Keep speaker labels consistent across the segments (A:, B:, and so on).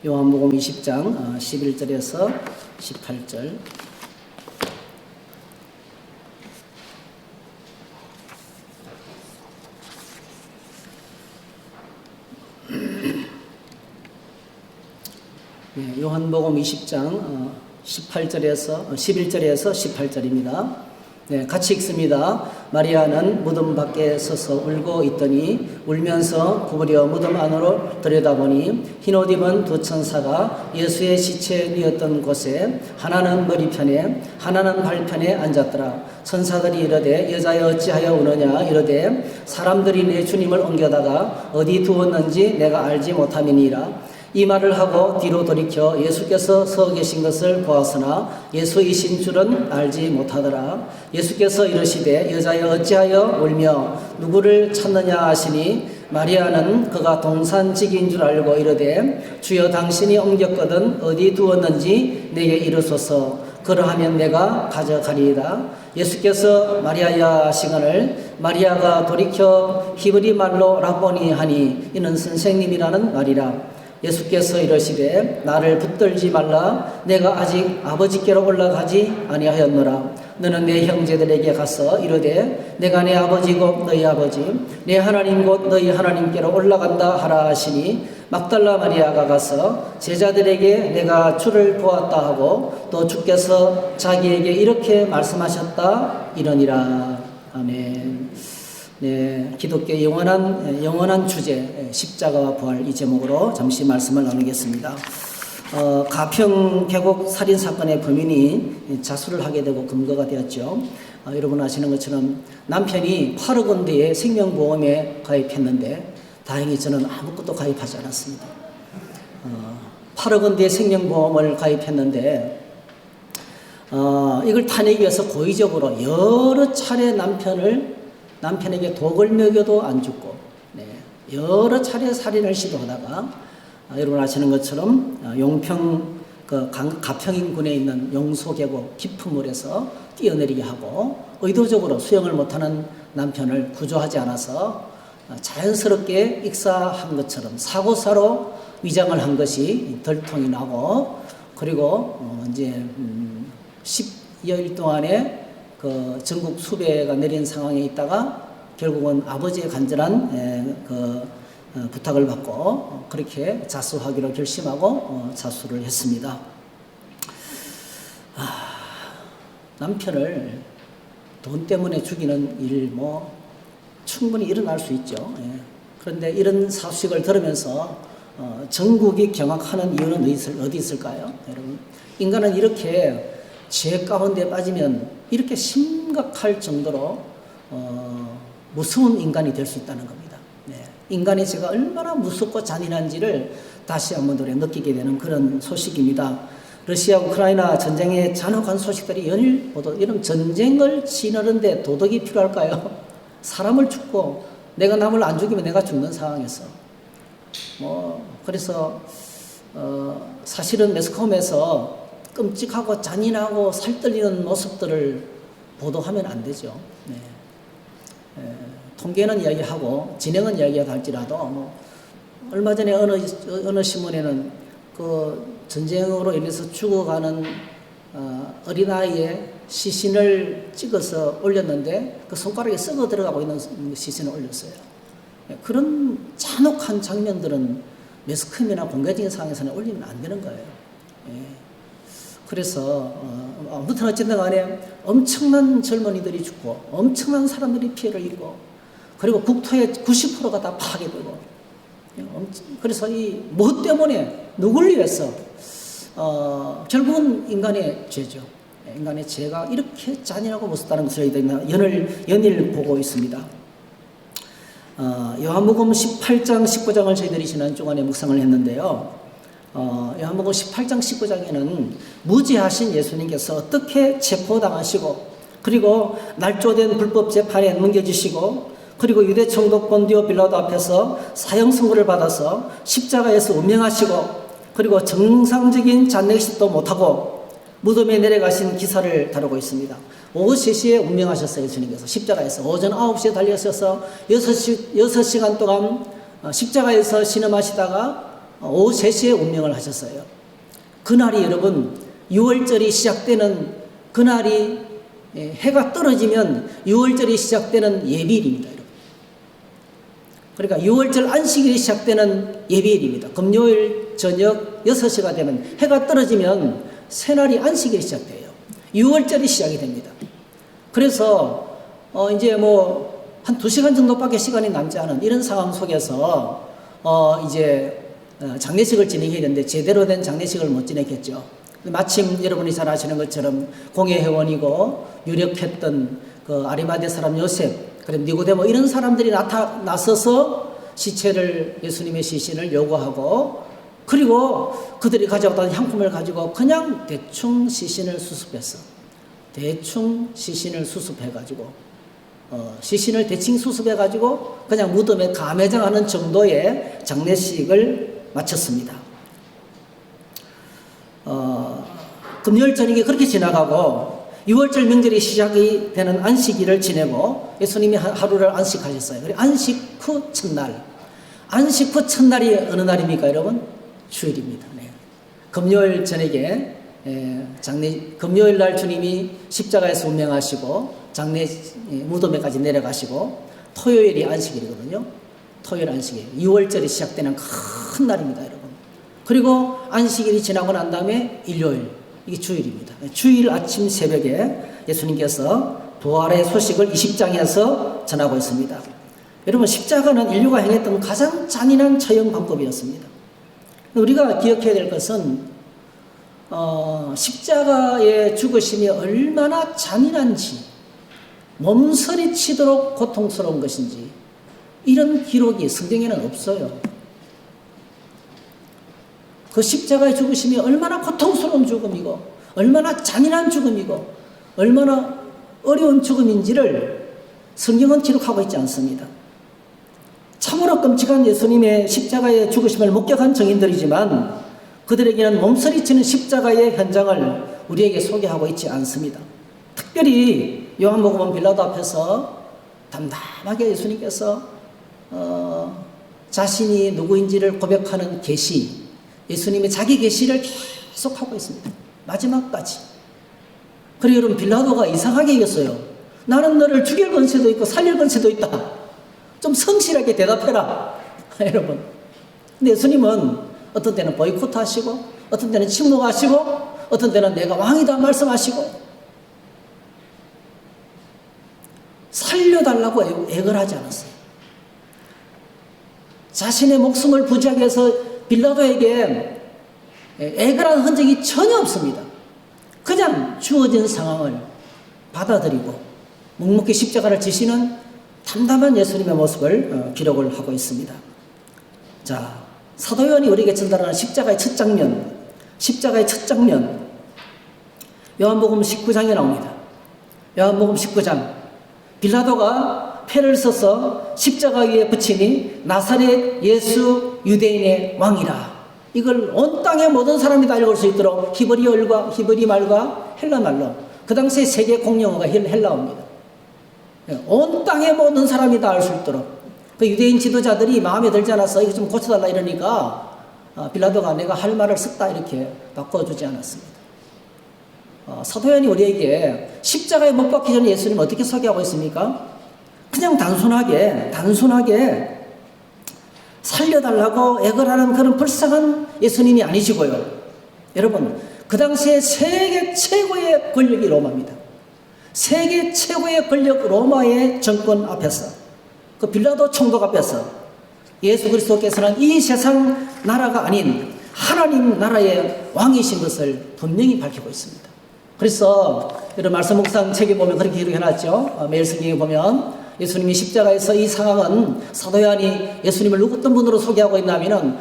A: 요한복음 20장 11절에서 18절. 요한복음 20장 11절에서 18절입니다. 같이 읽습니다. 마리아는 무덤 밖에 서서 울고 있더니 울면서 구부려 무덤 안으로 들여다보니 흰옷 입은 두 천사가 예수의 시체 뉘었던 곳에 하나는 머리편에 하나는 발편에 앉았더라. 천사들이 이르되 여자여 어찌하여 우느냐 이르되 사람들이 내 주님을 옮겨다가 어디 두었는지 내가 알지 못함이니라. 이 말을 하고 뒤로 돌이켜 예수께서 서 계신 것을 보았으나 예수이신 줄은 알지 못하더라. 예수께서 이르시되 여자여 어찌하여 울며 누구를 찾느냐 하시니 마리아는 그가 동산직인 줄 알고 이르되 주여 당신이 옮겼거든 어디 두었는지 내게 이르소서. 그러하면 내가 가져가리이다. 예수께서 마리아야 하시거늘 마리아가 돌이켜 히브리 말로 라보니 하니 이는 선생님이라는 말이라. 예수께서 이르시되 나를 붙들지 말라. 내가 아직 아버지께로 올라가지 아니하였노라. 너는 내 형제들에게 가서 이르되 내가 내 아버지고 너희 아버지 내 하나님 곧 너희 하나님께로 올라간다 하라 하시니 막달라 마리아가 가서 제자들에게 내가 주를 보았다 하고 또 주께서 자기에게 이렇게 말씀하셨다 이러니라. 아멘. 기독교의 영원한 주제 십자가와 부활 이 제목으로 잠시 말씀을 나누겠습니다. 가평 계곡 살인 사건의 범인이 자수를 하게 되고 검거가 되었죠. 여러분 아시는 것처럼 남편이 8억 원대의 생명보험에 가입했는데 다행히 저는 아무것도 가입하지 않았습니다. 8억 원대의 생명보험을 가입했는데 이걸 타내기 위해서 고의적으로 여러 차례 남편에게 독을 먹여도 안 죽고 여러 차례 살인을 시도하다가 여러분 아시는 것처럼 용평 가평인군에 있는 용소계곡 깊은 물에서 뛰어내리게 하고 의도적으로 수영을 못하는 남편을 구조하지 않아서 자연스럽게 익사한 것처럼 사고사로 위장을 한 것이 덜통이 나고 그리고 이제 10여일 동안에 전국 수배가 내린 상황에 있다가 결국은 아버지의 간절한 부탁을 받고 그렇게 자수하기로 결심하고 자수를 했습니다. 남편을 돈 때문에 죽이는 일 충분히 일어날 수 있죠. 그런데 이런 사실을 들으면서 전국이 경악하는 이유는 어디 있을까요? 여러분, 인간은 이렇게 죄 가운데 빠지면 이렇게 심각할 정도로 무서운 인간이 될 수 있다는 겁니다. 인간의 죄가 얼마나 무섭고 잔인한지를 다시 한번 느끼게 되는 그런 소식입니다. 러시아 우크라이나 전쟁의 잔혹한 소식들이 연일 보도. 이런 전쟁을 치르는데 도덕이 필요할까요? 사람을 죽고 내가 남을 안 죽이면 내가 죽는 상황에서 그래서 사실은 매스컴에서 끔찍하고 잔인하고 살떨리는 모습들을 보도하면 안 되죠. 통계는 이야기하고 진행은 이야기하다 할지라도 얼마 전에 어느 신문에는 그 전쟁으로 인해서 죽어가는 어린아이의 시신을 찍어서 올렸는데 그 손가락에 썩어 들어가고 있는 시신을 올렸어요. 그런 잔혹한 장면들은 매스컴이나 공개적인 상황에서는 올리면 안 되는 거예요. 그래서 아무튼 어쨌든 간에 엄청난 젊은이들이 죽고 엄청난 사람들이 피해를 입고 그리고 국토의 90%가 다 파괴되고 그래서 이 뭐 때문에 누굴 위해서 결국은 인간의 죄죠. 인간의 죄가 이렇게 잔인하고 무섭다는 것을 연일 보고 있습니다. 요한복음 18장 19장을 저희들이 지난 주간에 묵상을 했는데요. 요한복음 18장 19장에는 무죄하신 예수님께서 어떻게 체포당하시고 그리고 날조된 불법 재판에 넘겨지시고 그리고 유대 총독 본디오 빌라도 앞에서 사형 선고를 받아서 십자가에서 운명하시고 그리고 정상적인 잔내식도 못하고 무덤에 내려가신 기사를 다루고 있습니다. 오후 3시에 운명하셨어요. 예수님께서 십자가에서 오전 9시에 달려셔서 6시간 동안 십자가에서 신음하시다가 오후 3시에 운명을 하셨어요. 그날이 여러분 6월절이 시작되는 그날이 해가 떨어지면 6월절이 시작되는 예비일입니다. 여러분. 그러니까 6월절 안식일이 시작되는 예비일입니다. 금요일 저녁 6시가 되면 해가 떨어지면 새날이 안식일이 시작돼요. 6월절이 시작이 됩니다. 그래서 이제 뭐 한 2시간 정도밖에 시간이 남지 않은 이런 상황 속에서 이제 장례식을 진행해야 되는데 제대로 된 장례식을 못 지냈겠죠. 마침 여러분이 잘 아시는 것처럼 공회회원이고 유력했던 그 아리마대 사람 요셉, 그리고 니고데모 이런 사람들이 나서서 시체를 예수님의 시신을 요구하고 그리고 그들이 가져왔던 향품을 가지고 그냥 대충 시신을 수습했어. 대충 시신을 수습해가지고 시신을 대충 수습해가지고 그냥 무덤에 감회장하는 정도의 장례식을 마쳤습니다. 금요일 저녁이 그렇게 지나가고 6월절 명절이 시작이 되는 안식일을 지내고 예수님이 하루를 안식하셨어요. 그리고 안식 후 첫날. 안식 후 첫날이 어느 날입니까, 여러분? 주일입니다. 네. 금요일 저녁에 금요일 날 주님이 십자가에서 운명하시고 무덤에까지 내려가시고 토요일이 안식일이거든요. 토요일 안식일. 6월절이 시작되는 큰 날입니다, 여러분. 그리고 안식일이 지나고 난 다음에 일요일. 이게 주일입니다. 주일 아침 새벽에 예수님께서 부활의 소식을 20장에서 전하고 있습니다. 여러분, 십자가는 인류가 행했던 가장 잔인한 처형 방법이었습니다. 우리가 기억해야 될 것은 십자가의 죽으심이 얼마나 잔인한지, 몸서리치도록 고통스러운 것인지 이런 기록이 성경에는 없어요. 그 십자가의 죽으심이 얼마나 고통스러운 죽음이고 얼마나 잔인한 죽음이고 얼마나 어려운 죽음인지를 성경은 기록하고 있지 않습니다. 참으로 끔찍한 예수님의 십자가의 죽으심을 목격한 증인들이지만 그들에게는 몸서리치는 십자가의 현장을 우리에게 소개하고 있지 않습니다. 특별히 요한복음 빌라도 앞에서 담담하게 예수님께서 자신이 누구인지를 고백하는 계시, 예수님의 자기 계시를 계속하고 있습니다. 마지막까지. 그리고 여러분, 빌라도가 이상하게 얘기했어요. 나는 너를 죽일 권세도 있고 살릴 권세도 있다. 좀 성실하게 대답해라. 여러분. 근데 예수님은 어떤 때는 보이콧 하시고 어떤 때는 침묵하시고 어떤 때는 내가 왕이다 말씀하시고 살려달라고 애걸 하지 않았어요. 자신의 목숨을 부지하기 위해서 빌라도에게 애걸한 흔적이 전혀 없습니다. 그냥 주어진 상황을 받아들이고 묵묵히 십자가를 지시는 담담한 예수님의 모습을 기록을 하고 있습니다. 자, 사도 요한이 우리에게 전달하는 십자가의 첫 장면 요한복음 19장에 나옵니다. 요한복음 19장 빌라도가 패를 써서 십자가 위에 붙이니 나사렛 예수 유대인의 왕이라. 이걸 온 땅의 모든 사람이 다 읽을 수 있도록 히브리 말과 헬라 말로, 그 당시에 세계 공용어가 헬라어입니다. 온 땅의 모든 사람이 다 알 수 있도록. 그 유대인 지도자들이 마음에 들지 않아서 이거 좀 고쳐달라 이러니까 빌라도가 내가 할 말을 썼다 이렇게 바꿔주지 않았습니다. 사도 요한이 우리에게 십자가에 못 박히기 전에 예수님을 어떻게 소개하고 있습니까? 그냥 단순하게 살려달라고 애걸하는 그런 불쌍한 예수님이 아니시고요. 여러분, 그 당시에 세계 최고의 권력이 로마입니다. 세계 최고의 권력 로마의 정권 앞에서, 그 빌라도 총독 앞에서 예수 그리스도께서는 이 세상 나라가 아닌 하나님 나라의 왕이신 것을 분명히 밝히고 있습니다. 그래서 여러분, 말씀 묵상 책에 보면 그렇게 기록해놨죠. 매일 성경에 보면 예수님이 십자가에서 이 상황은 사도 요한이 예수님을 어떤 분으로 소개하고 있냐면은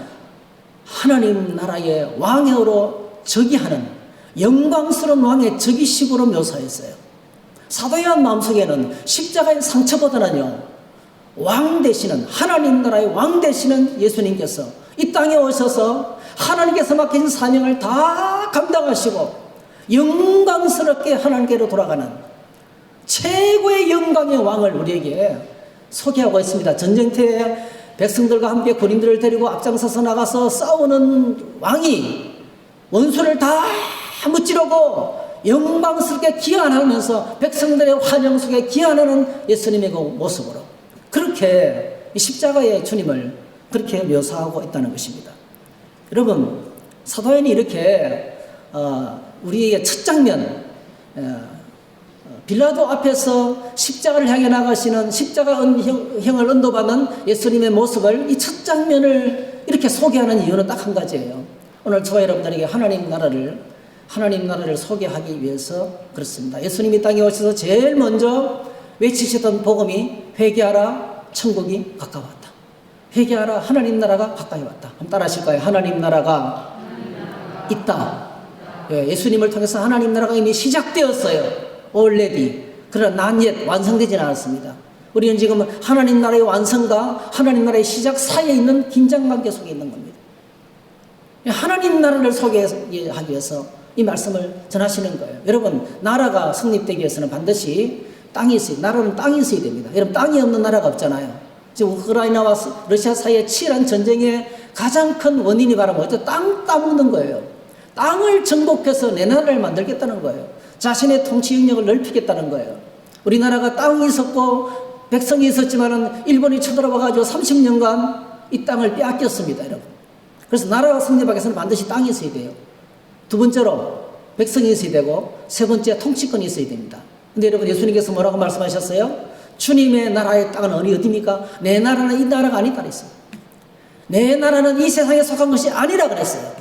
A: 하나님 나라의 왕으로 즉위하는 영광스러운 왕의 즉위식으로 묘사했어요. 사도 요한 마음속에는 십자가의 상처보다는요, 왕 되시는, 하나님 나라의 왕 되시는 예수님께서 이 땅에 오셔서 하나님께서 맡긴 사명을 다 감당하시고 영광스럽게 하나님께로 돌아가는 최고의 영광의 왕을 우리에게 소개하고 있습니다. 전쟁터에 백성들과 함께 군인들을 데리고 앞장서서 나가서 싸우는 왕이 원수를 다 무찌르고 영광스럽게 기한하면서 백성들의 환영 속에 기한하는 예수님의 그 모습으로 그렇게 십자가의 주님을 그렇게 묘사하고 있다는 것입니다. 여러분, 사도행전이 이렇게 우리에게 첫 장면, 빌라도 앞에서 십자가를 향해 나가시는 십자가형을 언도받는 예수님의 모습을 이 첫 장면을 이렇게 소개하는 이유는 딱 한 가지예요. 오늘 저와 여러분들에게 하나님 나라를 소개하기 위해서 그렇습니다. 예수님이 땅에 오셔서 제일 먼저 외치셨던 복음이 회개하라, 천국이 가까웠다. 회개하라, 하나님 나라가 가까이 왔다. 한번 따라 하실까요? 하나님 나라가 있다. 예수님을 통해서 하나님 나라가 이미 시작되었어요. already. 그러나 not yet 완성되지는 않았습니다. 우리는 지금 하나님 나라의 완성과 하나님 나라의 시작 사이에 있는 긴장관계 속에 있는 겁니다. 하나님 나라를 소개하기 위해서 이 말씀을 전하시는 거예요. 여러분, 나라가 성립되기 위해서는 반드시 땅이 있어요. 나라는 땅이 있어야 됩니다. 여러분, 땅이 없는 나라가 없잖아요. 지금 우크라이나와 러시아 사이의 치열한 전쟁의 가장 큰 원인이 바로 뭐죠? 땅 따먹는 거예요. 땅을 정복해서 내 나라를 만들겠다는 거예요. 자신의 통치 영역을 넓히겠다는 거예요. 우리나라가 땅이 있었고 백성이 있었지만은 일본이 쳐들어와가지고 30년간 이 땅을 빼앗겼습니다, 여러분. 그래서 나라가 성립하기 위해서는 반드시 땅이 있어야 돼요. 두 번째로 백성이 있어야 되고 세 번째 통치권이 있어야 됩니다. 근데 여러분, 예수님께서 뭐라고 말씀하셨어요? 주님의 나라의 땅은 어디입니까? 내 나라는 이 나라가 아니다 그랬어요. 내 나라는 이 세상에 속한 것이 아니라 그랬어요.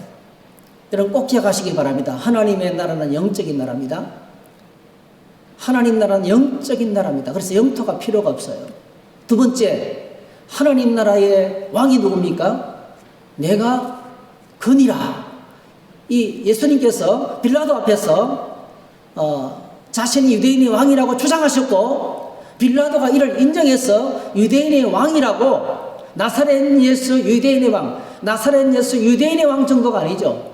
A: 여러분, 꼭 기억하시기 바랍니다. 하나님의 나라는 영적인 나라입니다. 하나님 나라는 영적인 나라입니다. 그래서 영토가 필요가 없어요. 두 번째, 하나님 나라의 왕이 누굽니까? 내가 그니라. 이 예수님께서 빌라도 앞에서 자신이 유대인의 왕이라고 주장하셨고 빌라도가 이를 인정해서 유대인의 왕이라고 나사렛 예수 유대인의 왕, 나사렛 예수 유대인의 왕 정도가 아니죠.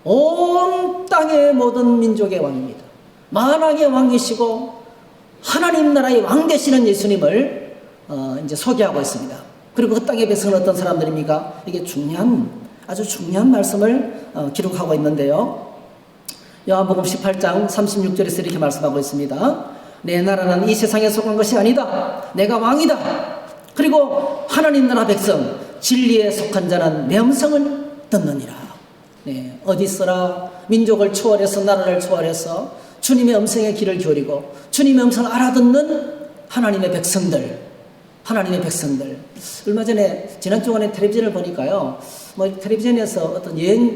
A: 온 땅의 모든 민족의 왕입니다. 만왕의 왕이시고 하나님 나라의 왕 되시는 예수님을 이제 소개하고 있습니다. 그리고 그 땅의 백성은 어떤 사람들입니까? 이게 아주 중요한 말씀을 기록하고 있는데요. 요한복음 18장 36절에서 이렇게 말씀하고 있습니다. 내 나라는 이 세상에 속한 것이 아니다. 내가 왕이다. 그리고 하나님 나라 백성, 진리에 속한 자는 내 음성을 듣느니라. 네, 어디 있어라? 민족을 초월해서 나라를 초월해서 주님의 음성에 귀를 기울이고 주님의 음성을 알아듣는 하나님의 백성들. 얼마 전에 지난주간에 텔레비전을 보니까요, 텔레비전에서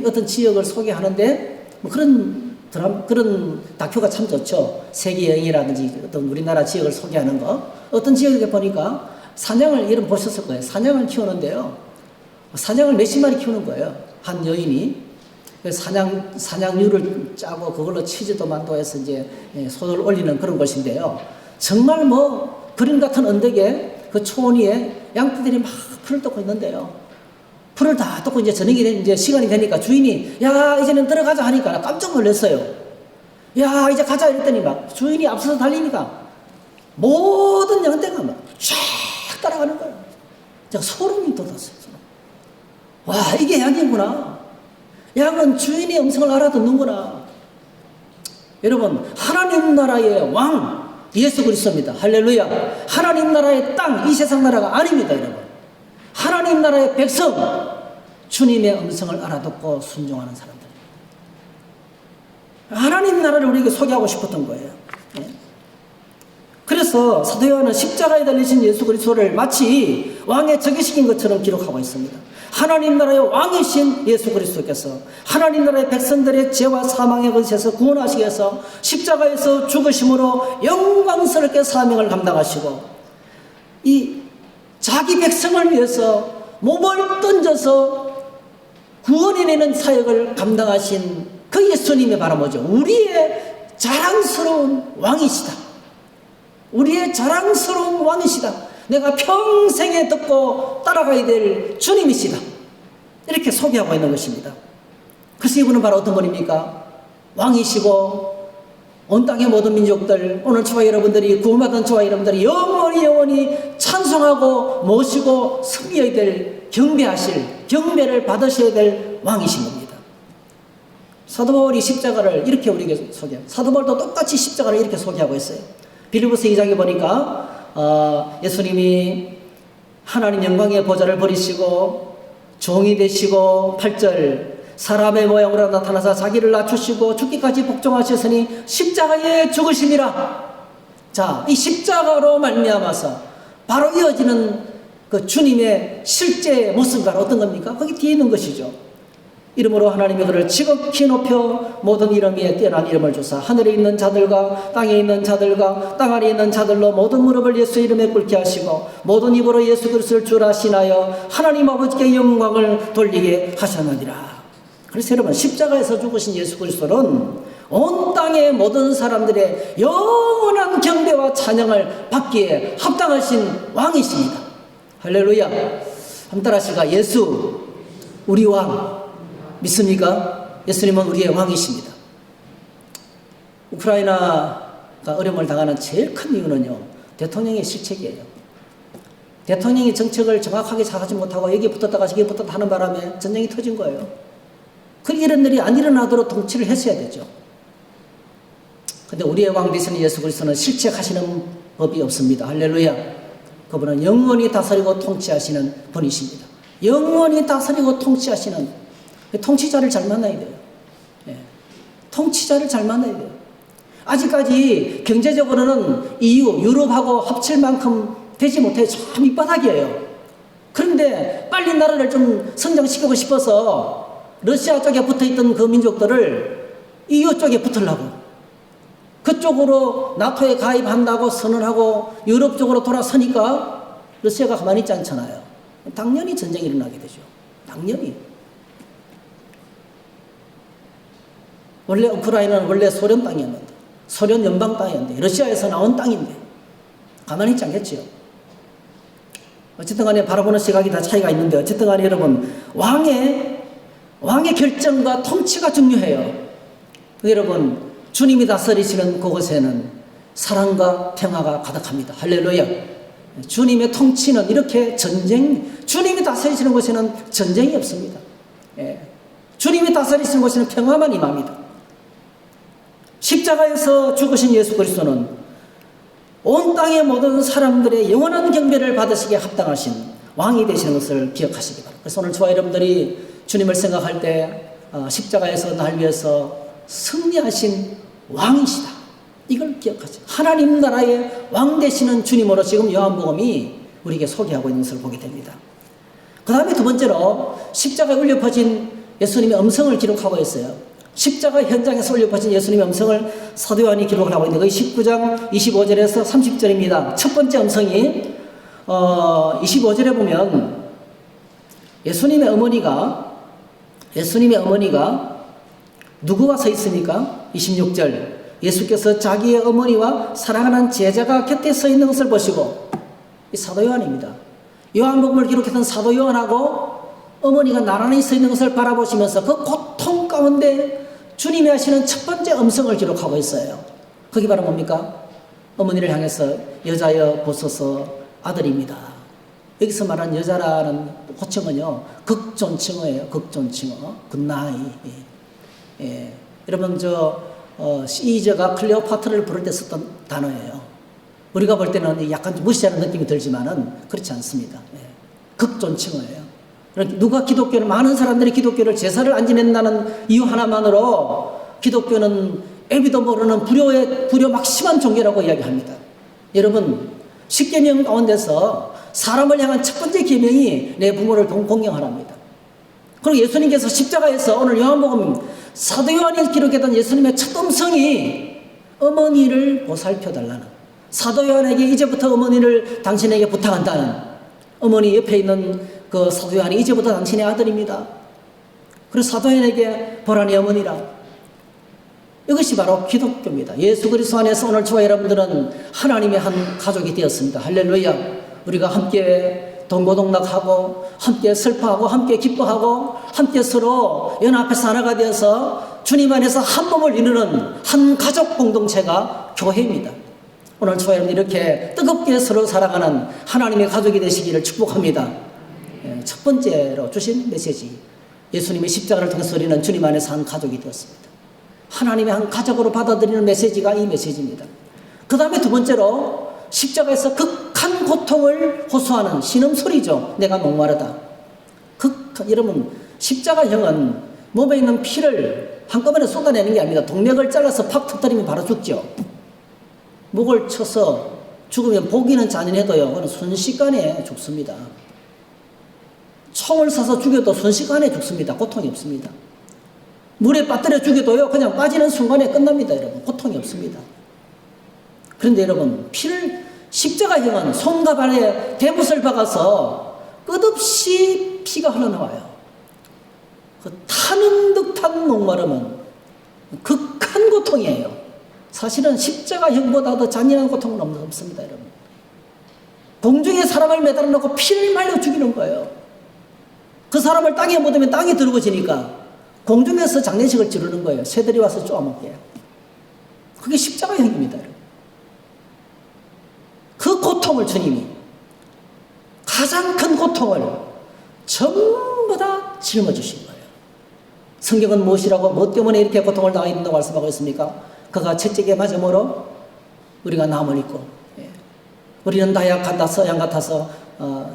A: 어떤 지역을 소개하는데 그런 다큐가 참 좋죠. 세계 여행이라든지 어떤 우리나라 지역을 소개하는 거. 어떤 지역에 보니까 사냥을, 이름 보셨을 거예요. 사냥을 키우는데요. 사냥을 몇십 마리 키우는 거예요. 한 여인이. 사냥류를 짜고 그걸로 치즈도 만들어서 이제 소를 올리는 그런 것인데요. 정말 그림 같은 언덕에 그 초원 위에 양떼들이 막 풀을 뜯고 있는데요. 풀을 다 뜯고 이제 저녁이 이제 시간이 되니까 주인이 야, 이제는 들어가자 하니까 깜짝 놀랐어요. 야, 이제 가자 이랬더니 막 주인이 앞서서 달리니까 모든 양떼가 막 쫙 따라가는 거예요. 제가 소름이 돋았어요. 와, 이게 양이구나. 양은 주인의 음성을 알아듣는구나. 여러분, 하나님 나라의 왕 예수 그리스도입니다. 할렐루야. 하나님 나라의 땅, 이 세상 나라가 아닙니다, 여러분. 하나님 나라의 백성, 주님의 음성을 알아듣고 순종하는 사람들. 하나님 나라를 우리에게 소개하고 싶었던 거예요. 그래서 사도 요한은 십자가에 달리신 예수 그리스도를 마치 왕에 적용시킨 것처럼 기록하고 있습니다. 하나님 나라의 왕이신 예수 그리스도께서 하나님 나라의 백성들의 죄와 사망의 것에서 구원하시기 위해서 십자가에서 죽으심으로 영광스럽게 사명을 감당하시고 이 자기 백성을 위해서 몸을 던져서 구원해내는 사역을 감당하신 그 예수님이 바로 뭐죠? 우리의 자랑스러운 왕이시다. 우리의 자랑스러운 왕이시다. 내가 평생에 듣고 따라가야 될 주님이시다. 이렇게 소개하고 있는 것입니다. 그래서 이분은 바로 어떤 분입니까? 왕이시고 온 땅의 모든 민족들, 오늘 저와 여러분들이 구원받은 저와 여러분들이 영원히 찬송하고 모시고 섬겨야 될, 경배를 받으셔야 될 왕이신 겁니다. 사도 바울이 십자가를 이렇게 우리에게 소개해요. 사도 바울도 똑같이 십자가를 이렇게 소개하고 있어요. 빌립보서 2장에 보니까 예수님이 하나님 영광의 보좌를 버리시고 종이 되시고 8절 사람의 모양으로 나타나서 자기를 낮추시고 죽기까지 복종하셨으니 십자가에 죽으심이라. 자, 이 십자가로 말미암아서 바로 이어지는 그 주님의 실제 모습과 어떤 겁니까? 거기 뒤에 있는 것이죠. 이름으로 하나님의 그를 지극히 높여 모든 이름 위에 뛰어난 이름을 주사 하늘에 있는 자들과 땅에 있는 자들과 땅 아래에 있는 자들로 모든 무릎을 예수 이름에 꿇게 하시고 모든 입으로 예수 그리스도를 주라 신하여 하나님 아버지께 영광을 돌리게 하셨느니라. 그래서 여러분, 십자가에서 죽으신 예수 그리스도는 온 땅의 모든 사람들의 영원한 경배와 찬양을 받기에 합당하신 왕이십니다. 할렐루야. 한번 따라하실까? 예수 우리 왕 믿습니까? 예수님은 우리의 왕이십니다. 우크라이나가 어려움을 당하는 제일 큰 이유는요, 대통령의 실책이에요. 대통령이 정책을 정확하게 잘하지 못하고 여기에 붙었다가 저기에 붙었다 하는 바람에 전쟁이 터진 거예요. 그런 이런 일이 안 일어나도록 통치를 했어야 되죠. 근데 우리의 왕 되시는 예수 그리스도는 실책하시는 법이 없습니다. 할렐루야. 그분은 영원히 다스리고 통치하시는 분이십니다. 영원히 다스리고 통치하시는, 통치자를 잘 만나야 돼요. 예. 통치자를 잘 만나야 돼요. 아직까지 경제적으로는 EU, 유럽하고 합칠 만큼 되지 못해 참 밑바닥이에요. 그런데 빨리 나라를 좀 성장시키고 싶어서 러시아 쪽에 붙어있던 그 민족들을 EU 쪽에 붙으려고, 그쪽으로 나토에 가입한다고 선언하고 유럽 쪽으로 돌아서니까 러시아가 가만히 있지 않잖아요. 당연히 전쟁이 일어나게 되죠. 당연히. 원래 우크라이나는 원래 소련 땅이었는데, 소련 연방 땅이었는데, 러시아에서 나온 땅인데 가만히 있지 않겠지요. 어쨌든 간에 바라보는 시각이 다 차이가 있는데, 어쨌든 간에 여러분, 왕의 결정과 통치가 중요해요. 여러분, 주님이 다스리시는 그곳에는 사랑과 평화가 가득합니다. 할렐루야. 주님의 통치는 이렇게 주님이 다스리시는 곳에는 전쟁이 없습니다. 예. 주님이 다스리시는 곳에는 평화만 임합니다. 십자가에서 죽으신 예수 그리스도는 온 땅의 모든 사람들의 영원한 경배를 받으시기에 합당하신 왕이 되시는 것을 기억하시기 바랍니다. 그래서 오늘 저와 여러분들이 주님을 생각할 때 십자가에서 날 위해서 승리하신 왕이시다, 이걸 기억하세요. 하나님 나라의 왕 되시는 주님으로 지금 요한복음이 우리에게 소개하고 있는 것을 보게 됩니다. 그 다음에 두 번째로 십자가에 울려 퍼진 예수님의 음성을 기록하고 있어요. 십자가 현장에서 울려 퍼진 예수님의 음성을 사도 요한이 기록을 하고 있는데, 거기 19장 25절에서 30절입니다. 첫 번째 음성이 25절에 보면 예수님의 어머니가 누구와 서 있습니까? 26절, 예수께서 자기의 어머니와 사랑하는 제자가 곁에 서 있는 것을 보시고, 이 사도 요한입니다. 요한복음을 기록했던 사도 요한하고 어머니가 나란히 서 있는 것을 바라보시면서 그 고통 가운데 주님이 하시는 첫 번째 음성을 기록하고 있어요. 그게 바로 뭡니까? 어머니를 향해서 여자여 보소서 아들입니다. 여기서 말한 여자라는 호칭은요, 극존칭어예요. 극존칭어. 굿나이. 예. 여러분, 시저가 클레오파트라를 부를 때 썼던 단어예요. 우리가 볼 때는 약간 무시하는 느낌이 들지만은 그렇지 않습니다. 예. 극존칭어예요. 누가 기독교는, 많은 사람들이 기독교를 제사를 안 지낸다는 이유 하나만으로 기독교는 애비도 모르는 불효 막 심한 종교라고 이야기합니다. 여러분, 10계명 가운데서 사람을 향한 첫 번째 계명이 내 부모를 공경하랍니다. 그리고 예수님께서 십자가에서 오늘 요한복음 사도 요한이 기록했던 예수님의 첫 음성이 어머니를 보살펴달라는, 사도 요한에게 이제부터 어머니를 당신에게 부탁한다는, 어머니 옆에 있는 그 사도 요한이 이제부터 당신의 아들입니다. 그래서 사도 요한에게 보라니 어머니라. 이것이 바로 기독교입니다. 예수 그리스도 안에서 오늘 저와 여러분들은 하나님의 한 가족이 되었습니다. 할렐루야. 우리가 함께 동고동락하고 함께 슬퍼하고 함께 기뻐하고 함께 서로 연합해서 하나가 되어서 주님 안에서 한 몸을 이루는 한 가족 공동체가 교회입니다. 오늘 저와 여러분 이렇게 뜨겁게 서로 사랑하는 하나님의 가족이 되시기를 축복합니다. 첫 번째로 주신 메시지, 예수님의 십자가를 통해서 우리는 주님 안에서 한 가족이 되었습니다. 하나님의 한 가족으로 받아들이는 메시지가 이 메시지입니다. 그 다음에 두 번째로 십자가에서 극한 고통을 호소하는 신음소리죠. 내가 목마르다. 여러분, 십자가형은 몸에 있는 피를 한꺼번에 쏟아내는 게 아닙니다. 동맥을 잘라서 팍 터뜨리면 바로 죽죠. 목을 쳐서 죽으면 보기는 잔인해도요, 그건 순식간에 죽습니다. 총을 쏴서 죽여도 순식간에 죽습니다. 고통이 없습니다. 물에 빠뜨려 죽여도요, 그냥 빠지는 순간에 끝납니다. 여러분, 고통이 없습니다. 그런데 여러분, 피를, 십자가형은 손과 발에 대못을 박아서 끝없이 피가 흘러나와요. 그 타는 듯한 목마름은 극한 고통이에요. 사실은 십자가형보다 더 잔인한 고통은 없습니다, 여러분. 공중에 사람을 매달아 놓고 피를 말려 죽이는 거예요. 그 사람을 땅에 묻으면 땅이 더러워지니까 공중에서 장례식을 치르는 거예요. 새들이 와서 쪼아먹게. 그게 십자가형입니다, 여러분. 그 고통을 주님이, 가장 큰 고통을 전부 다 짊어주신 거예요. 성경은 무엇이라고, 뭐 때문에 이렇게 고통을 당하게 된다고 말씀하고 있습니까? 그가 채찍에 맞음으로 우리가 남을 입고, 우리는 다 양 같아서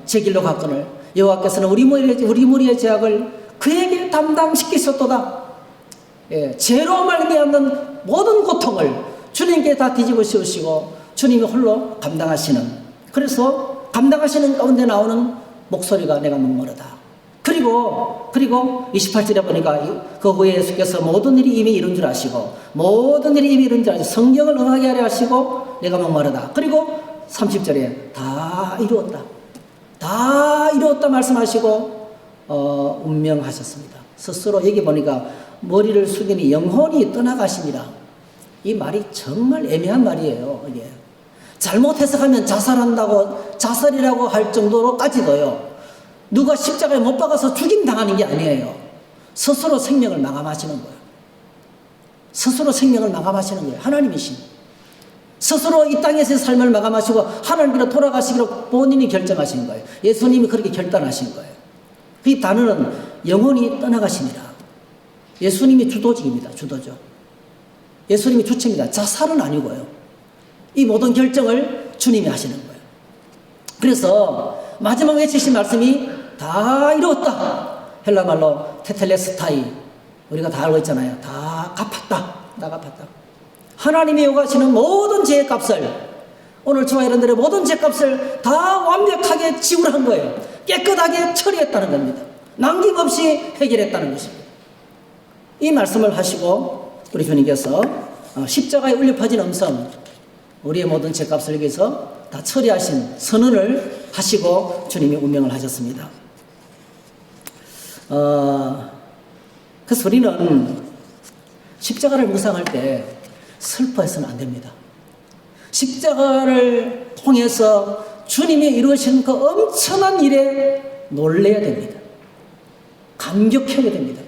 A: 제 길로 갔거늘 여호와께서는 우리 무리의 죄악을 그에게 담당시키셨도다. 죄로 말미암는 모든 고통을 주님께 다 뒤집어 씌우시고 주님이 홀로 감당하시는, 그래서 감당하시는 가운데 나오는 목소리가 내가 목마르다. 그리고 28절에 보니까 그 후에 예수께서 모든 일이 이미 이룬 줄 아시고, 모든 일이 이미 이룬 줄 아시고 성경을 응하게 하려 하시고 내가 목마르다. 그리고 30절에 다 이루었다. 다 이루었다 말씀하시고 운명하셨습니다. 스스로 여기 보니까 머리를 숙이니 영혼이 떠나가시니라. 이 말이 정말 애매한 말이에요. 이게 잘못 해석하면 자살이라고 할 정도로까지도요, 누가 십자가에 못 박아서 죽임 당하는 게 아니에요. 스스로 생명을 마감하시는 거예요. 스스로 생명을 마감하시는 거예요. 하나님이신. 스스로 이 땅에서의 삶을 마감하시고 하나님께로 돌아가시기로 본인이 결정하신 거예요. 예수님이 그렇게 결단하신 거예요. 그 단어는 영혼이 떠나가시니라. 예수님이 주도직입니다. 주도죠. 예수님이 주체입니다. 자살은 아니고요. 이 모든 결정을 주님이 하시는 거예요. 그래서 마지막 외치신 말씀이 다 이루었다. 헬라말로 테텔레스타이, 우리가 다 알고 있잖아요. 다 갚았다. 다 갚았다. 하나님이 요구하시는 모든 죄의 값을, 오늘 저와 여러분들의 모든 죄값을 다 완벽하게 지불한 거예요. 깨끗하게 처리했다는 겁니다. 남김없이 해결했다는 것입니다. 이 말씀을 하시고 우리 주님께서 십자가에 울려 퍼진 음성, 우리의 모든 죄값을 위해서 다 처리하신 선언을 하시고 주님이 운명을 하셨습니다. 그래서 우리는 십자가를 묵상할 때 슬퍼해서는 안 됩니다. 십자가를 통해서 주님이 이루신 그 엄청난 일에 놀래야 됩니다. 감격해야 됩니다.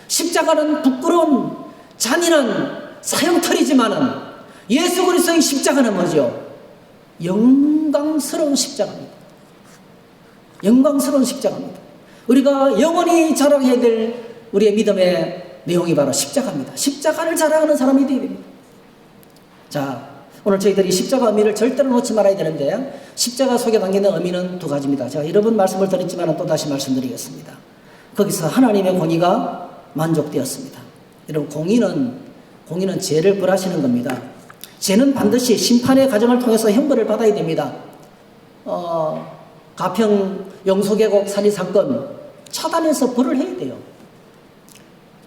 A: 십자가는 부끄러운 잔인한 사형털이지만은 예수 그리스도의 십자가는 뭐죠? 영광스러운 십자가입니다. 영광스러운 십자가입니다. 우리가 영원히 자랑해야 될 우리의 믿음의 내용이 바로 십자가입니다. 십자가를 자랑하는 사람이 되어야 됩니다. 자, 오늘 저희들이 십자가 의미를 절대로 놓지 말아야 되는데, 십자가 속에 담기는 의미는 두 가지입니다. 제가 여러 번 말씀을 드렸지만 또 다시 말씀드리겠습니다. 거기서 하나님의 공의가 만족되었습니다. 여러분, 공의는 죄를 벌하시는 겁니다. 죄는 반드시 심판의 과정을 통해서 형벌을 받아야 됩니다. 가평 용서계곡 살인 사건 차단해서 벌을 해야 돼요.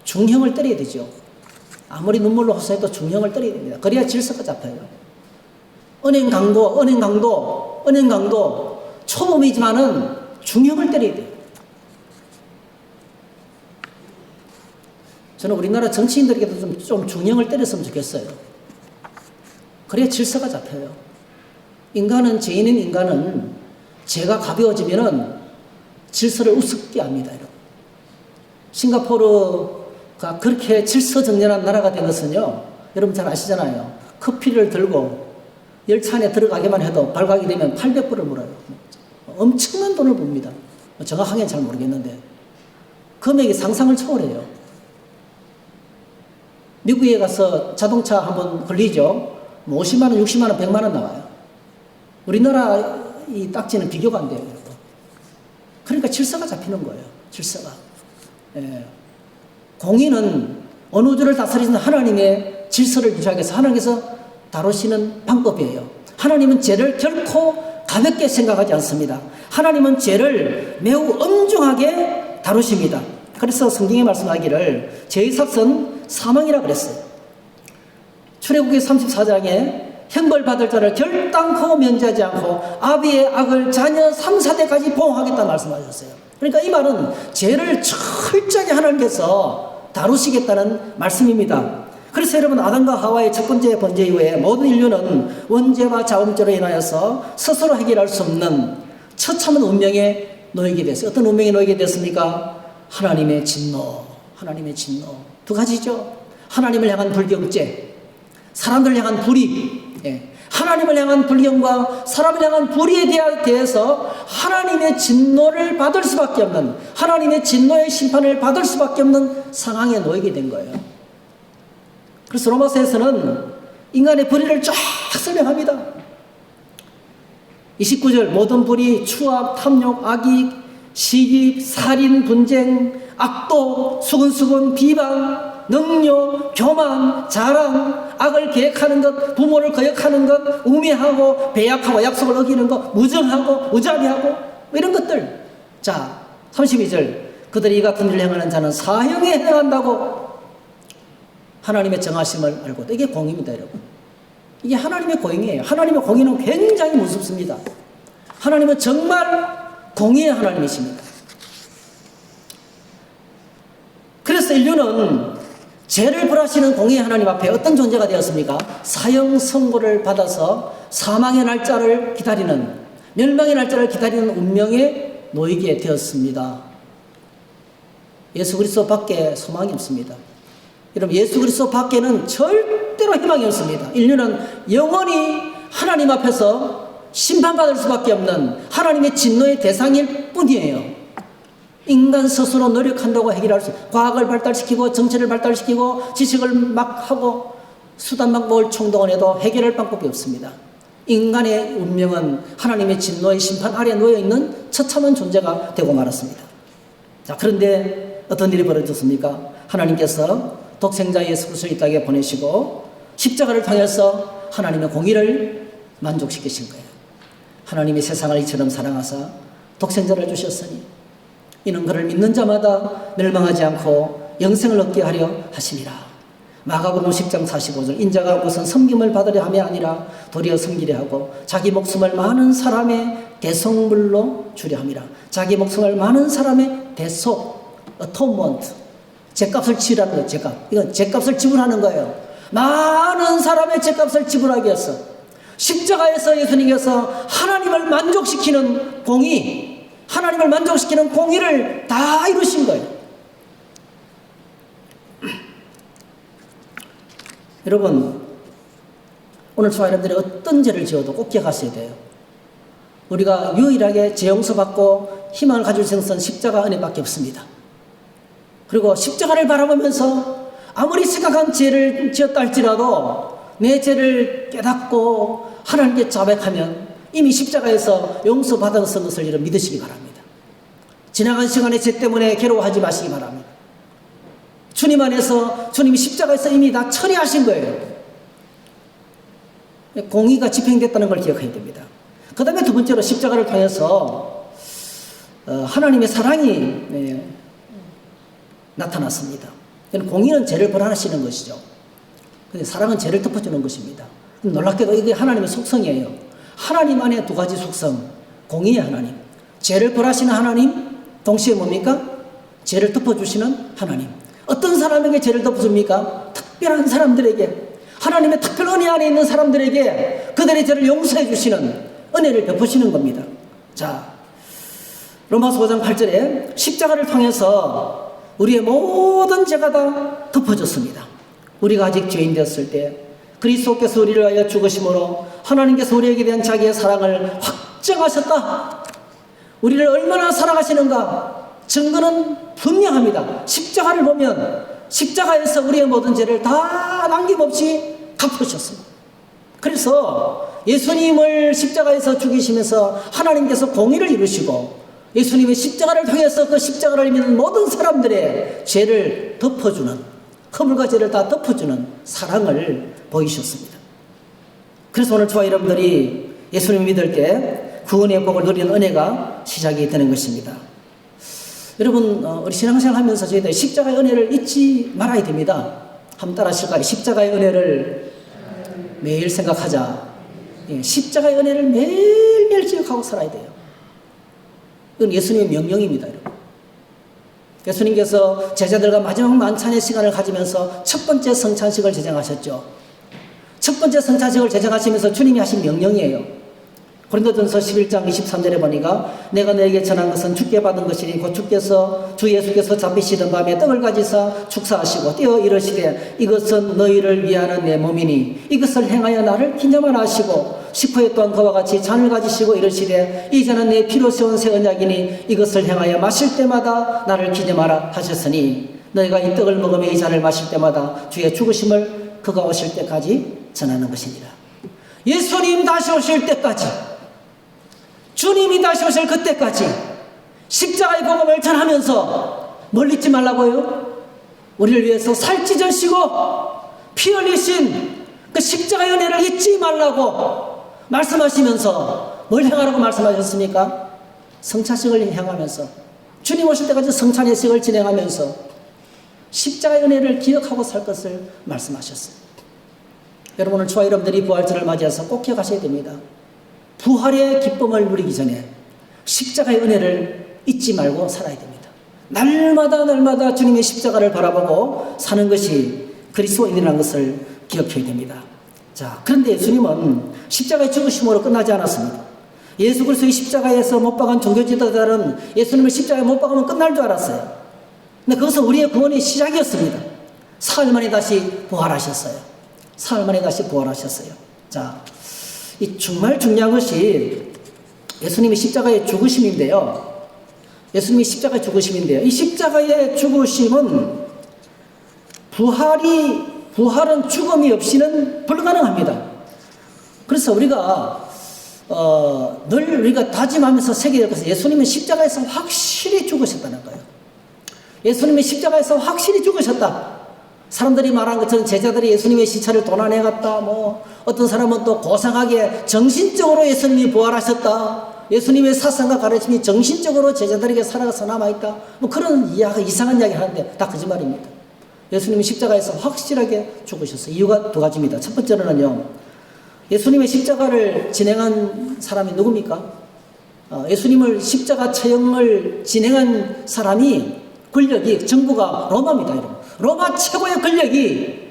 A: 중형을 때려야 되죠. 아무리 눈물로 호소해도 중형을 때려야 됩니다. 그래야 질서가 잡혀요. 은행 강도 초범이지만은 중형을 때려야 돼요. 저는 우리나라 정치인들에게도 좀 중형을 때렸으면 좋겠어요. 그래야 질서가 잡혀요. 죄인인 인간은 죄가 가벼워지면은 질서를 우습게 합니다. 싱가포르 그렇게 질서정연한 나라가 된 것은요, 여러분 잘 아시잖아요. 커피를 들고 열차 안에 들어가기만 해도 발각이 되면 800불을 물어요. 엄청난 돈을 봅니다. 정확하게는 잘 모르겠는데 금액이 상상을 초월해요. 미국에 가서 자동차 한번 걸리죠. 50만 원, 60만 원, 100만 원 나와요. 우리나라 이 딱지는 비교가 안 돼요. 그러니까 질서가 잡히는 거예요. 질서가. 예. 공의는 어느 우주를 다스리는 하나님의 질서를 유지하기 위해서 하나님께서 다루시는 방법이에요. 하나님은 죄를 결코 가볍게 생각하지 않습니다. 하나님은 죄를 매우 엄중하게 다루십니다. 그래서 성경에 말씀하기를 죄의 삭은 사망이라고 그랬어요. 출애굽기 34장에 형벌받을 자를 결단코 면제하지 않고 아비의 악을 자녀 3, 4대까지 보호하겠다는 말씀하셨어요. 그러니까 이 말은 죄를 철저하게 하나님께서 다루시겠다는 말씀입니다. 그래서 여러분 아담과 하와의 첫 번째 번제 이후에 모든 인류는 원죄와 자음죄로 인하여서 스스로 해결할 수 없는 처참한 운명에 놓이게 됐어요. 어떤 운명에 놓이게 됐습니까? 하나님의 진노. 하나님의 진노. 두 가지죠. 하나님을 향한 불경죄, 사람들을 향한 불의. 예. 하나님을 향한 불경과 사람을 향한 불의에 대해서 하나님의 진노를 받을 수밖에 없는, 하나님의 진노의 심판을 받을 수밖에 없는 상황에 놓이게 된 거예요. 그래서 로마서에서는 인간의 불의를 쫙 설명합니다. 29절 모든 불의, 추악, 탐욕, 악의, 시기, 살인, 분쟁, 악도, 수근수근, 비방, 능욕, 교만, 자랑, 악을 계획하는 것, 부모를 거역하는 것, 우매하고 배약하고 약속을 어기는 것, 무정하고 무자비하고 이런 것들. 자, 32절 그들이 이 같은 일을 행하는 자는 사형에 해당한다고 하나님의 정하심을 알고, 이게 공의입니다, 여러분. 이게 하나님의 공의예요. 하나님의 공의는 굉장히 무섭습니다. 하나님은 정말 공의의 하나님이십니다. 그래서 인류는 죄를 벌하시는 공의의 하나님 앞에 어떤 존재가 되었습니까? 사형 선고를 받아서 사망의 날짜를 기다리는, 멸망의 날짜를 기다리는 운명에 놓이게 되었습니다. 예수 그리스도 밖에 소망이 없습니다. 여러분, 예수 그리스도 밖에는 절대로 희망이 없습니다. 인류는 영원히 하나님 앞에서 심판받을 수밖에 없는 하나님의 진노의 대상일 뿐이에요. 인간 스스로 노력한다고 해결할 수, 과학을 발달시키고 정치를 발달시키고 지식을 막 하고 수단 방법을 총동원해도 해결할 방법이 없습니다. 인간의 운명은 하나님의 진노의 심판 아래 놓여있는 처참한 존재가 되고 말았습니다. 자, 그런데 어떤 일이 벌어졌습니까? 하나님께서 독생자 예수 그리스도를 이 땅에 보내시고 십자가를 통해서 하나님의 공의를 만족시키신 거예요. 하나님이 세상을 이처럼 사랑하사 독생자를 주셨으니 이는 그를 믿는 자마다 멸망하지 않고 영생을 얻게 하려 하심이라. 마가복음 10장 45절 인자가 무슨 섬김을 받으려 함이 아니라 도리어 섬기려 하고 자기 목숨을 많은 사람의 대속물로 주려 함이라. 자기 목숨을 많은 사람의 대속, atonement, 죄값을 치르라는 거예요. 죄값. 이건 죄값을 지불하는 거예요. 많은 사람의 죄값을 지불하기 위해서 십자가에서 예수님께서 하나님을 만족시키는 공의, 하나님을 만족시키는 공의를 다 이루신 거예요. 여러분, 오늘 저와 여러분들이 어떤 죄를 지어도 꼭 기억하셔야 돼요. 우리가 유일하게 죄 용서받고 희망을 가질 수 있는 십자가 은혜밖에 없습니다. 그리고 십자가를 바라보면서 아무리 심각한 죄를 지었다 할지라도 내 죄를 깨닫고 하나님께 자백하면 이미 십자가에서 용서받은 것을 여러분 믿으시기 바랍니다. 지나간 시간의 죄 때문에 괴로워하지 마시기 바랍니다. 주님 안에서 주님이 십자가에서 이미 다 처리하신 거예요. 공의가 집행됐다는 걸 기억해야 됩니다. 그 다음에 두 번째로 십자가를 통해서 하나님의 사랑이 나타났습니다. 공의는 죄를 벌하시는 것이죠. 근데 사랑은 죄를 덮어주는 것입니다. 놀랍게도 이게 하나님의 속성이에요. 하나님 안에 두 가지 속성, 공의의 하나님, 죄를 벌하시는 하나님, 동시에 뭡니까? 죄를 덮어주시는 하나님. 어떤 사람에게 죄를 덮어줍니까? 특별한 사람들에게, 하나님의 특별 은혜 안에 있는 사람들에게 그들의 죄를 용서해 주시는 은혜를 베푸시는 겁니다. 자, 로마서 5장 8절에 십자가를 통해서 우리의 모든 죄가 다 덮어졌습니다. 우리가 아직 죄인 되었을 때 그리스도께서 우리를 위하여 죽으심으로 하나님께서 우리에게 대한 자기의 사랑을 확정하셨다. 우리를 얼마나 사랑하시는가 증거는 분명합니다. 십자가를 보면 십자가에서 우리의 모든 죄를 다 남김없이 갚으셨습니다. 그래서 예수님을 십자가에서 죽이시면서 하나님께서 공의를 이루시고 예수님의 십자가를 통해서 그 십자가를 믿는 모든 사람들의 죄를 덮어주는, 허물과 죄를 다 덮어주는 사랑을 보이셨습니다. 그래서 오늘 저와 여러분들이 예수님을 믿을 때 구원의 복을 누리는 은혜가 시작이 되는 것입니다. 여러분, 우리 신앙생활 하면서 저희들 십자가의 은혜를 잊지 말아야 됩니다. 한번 따라 하실까요? 십자가의 은혜를 매일 생각하자. 십자가의 은혜를 매일매일 기억하고 살아야 돼요. 이건 예수님의 명령입니다, 여러분. 예수님께서 제자들과 마지막 만찬의 시간을 가지면서 첫 번째 성찬식을 제정하셨죠. 첫 번째 성찬식을 제정하시면서 주님이 하신 명령이에요. 고린도전서 11장 23절에 보니까 내가 너에게 전한 것은 주께 받은 것이니 곧 주 예수께서 잡히시던 밤에 떡을 가지사 축사하시고 떼어 이르시되 이것은 너희를 위하는 내 몸이니 이것을 행하여 나를 기념하라 하시고 식후에 또한 그와 같이 잔을 가지시고 이르시되 이 잔은 내 피로 세운 새 언약이니 이것을 행하여 마실 때마다 나를 기념하라 하셨으니 너희가 이 떡을 먹으며 이 잔을 마실 때마다 주의 죽으심을 그가 오실 때까지 전하는 것입니다. 예수님 다시 오실 때까지, 주님이 다시 오실 그때까지 십자가의 복음을 전하면서 멀리 있지 말라고요. 우리를 위해서 살 찢으시고 피 흘리신 그 십자가의 은혜를 잊지 말라고 말씀하시면서 뭘 행하라고 말씀하셨습니까? 성찬식을 행하면서, 주님 오실 때까지 성찬의 식을 진행하면서 십자가의 은혜를 기억하고 살 것을 말씀하셨어요. 여러분, 오늘 저와 여러분들이 부활절을 맞이해서 꼭 기억하셔야 됩니다. 부활의 기쁨을 누리기 전에 십자가의 은혜를 잊지 말고 살아야 됩니다. 날마다 주님의 십자가를 바라보고 사는 것이 그리스도인이라는 것을 기억해야 됩니다. 자, 그런데 예수님은 십자가의 죽으심으로 끝나지 않았습니다. 예수 그리스도의 십자가에서 못 박은 종교 지도자들은 예수님을 십자가에 못 박으면 끝날 줄 알았어요. 근데 그것은 우리의 구원의 시작이었습니다. 사흘 만에 다시 부활하셨어요. 사흘 만에 다시 부활하셨어요. 자, 이 정말 중요한 것이 예수님의 십자가의 죽으심인데요. 예수님의 십자가의 죽으심인데요. 이 십자가의 죽으심은 부활은 죽음이 없이는 불가능합니다. 그래서 우리가 늘 우리가 다짐하면서 새겨야 될 것은 예수님은 십자가에서 확실히 죽으셨다는 거예요. 예수님이 십자가에서 확실히 죽으셨다. 사람들이 말한 것처럼 제자들이 예수님의 시체를 도난해갔다. 어떤 사람은 또 고상하게 정신적으로 예수님이 부활하셨다. 예수님의 사상과 가르침이 정신적으로 제자들에게 살아가서 남아있다. 그런 이상한 이야기를 하는데 다 거짓말입니다. 예수님이 십자가에서 확실하게 죽으셨어요. 이유가 두 가지입니다. 첫 번째로는요, 예수님의 십자가를 진행한 사람이 누굽니까? 예수님을 십자가 처형을 진행한 사람이 권력이 정부가 로마입니다, 여러분. 로마 최고의 권력이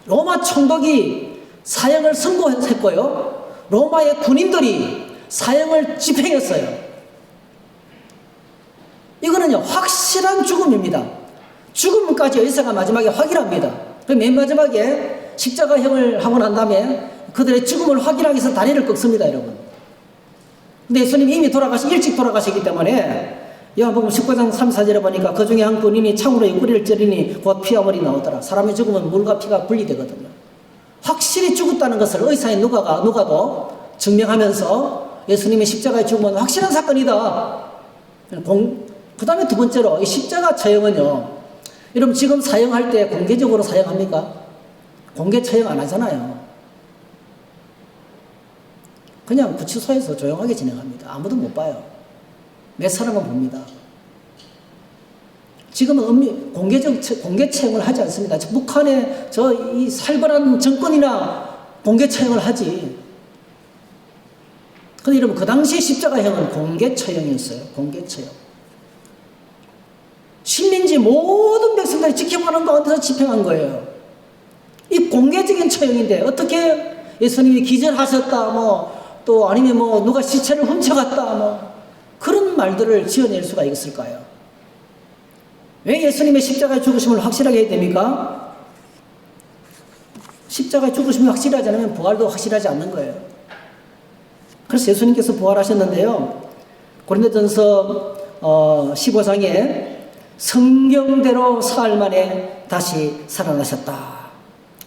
A: 로마 총독이 사형을 선고했고요. 로마의 군인들이 사형을 집행했어요. 이거는요, 확실한 죽음입니다. 죽음까지 의사가 마지막에 확인합니다. 그 맨 마지막에 십자가형을 하고 난 다음에 그들의 죽음을 확인하기 위해서 다리를 꺾습니다, 여러분. 근데 예수님이 이미 일찍 돌아가시기 때문에 요한복음 19장 3-4절에 보니까 그 중에 한 군인이 창으로 옆구리를 찌르니 곧 피와 물이 나오더라. 사람이 죽으면 물과 피가 분리되거든요. 확실히 죽었다는 것을 의사인 누가도 증명하면서 예수님의 십자가의 죽음은 확실한 사건이다. 그 다음에 두 번째로 이 십자가 처형은요, 여러분 지금 사형할 때 공개적으로 사형합니까? 공개 처형 안 하잖아요. 그냥 구치소에서 조용하게 진행합니다. 아무도 못 봐요. 몇 사람은 봅니다. 지금은 공개 처형을 하지 않습니다. 북한의 이 살벌한 정권이나 공개 처형을 하지. 근데 여러분, 그 당시 십자가형은 공개 처형이었어요. 공개 처형. 식민지 모든 백성들이 지켜보는 가운데서 집행한 거예요. 이 공개적인 처형인데 어떻게 예수님이 기절하셨다, 또 아니면 누가 시체를 훔쳐갔다, 그런 말들을 지어낼 수가 있을까요? 왜 예수님의 십자가의 죽으심을 확실하게 해야 됩니까? 십자가의 죽으심이 확실하지 않으면 부활도 확실하지 않는 거예요. 그래서 예수님께서 부활하셨는데요. 고린도전서 15장에 성경대로 사흘 만에 다시 살아나셨다.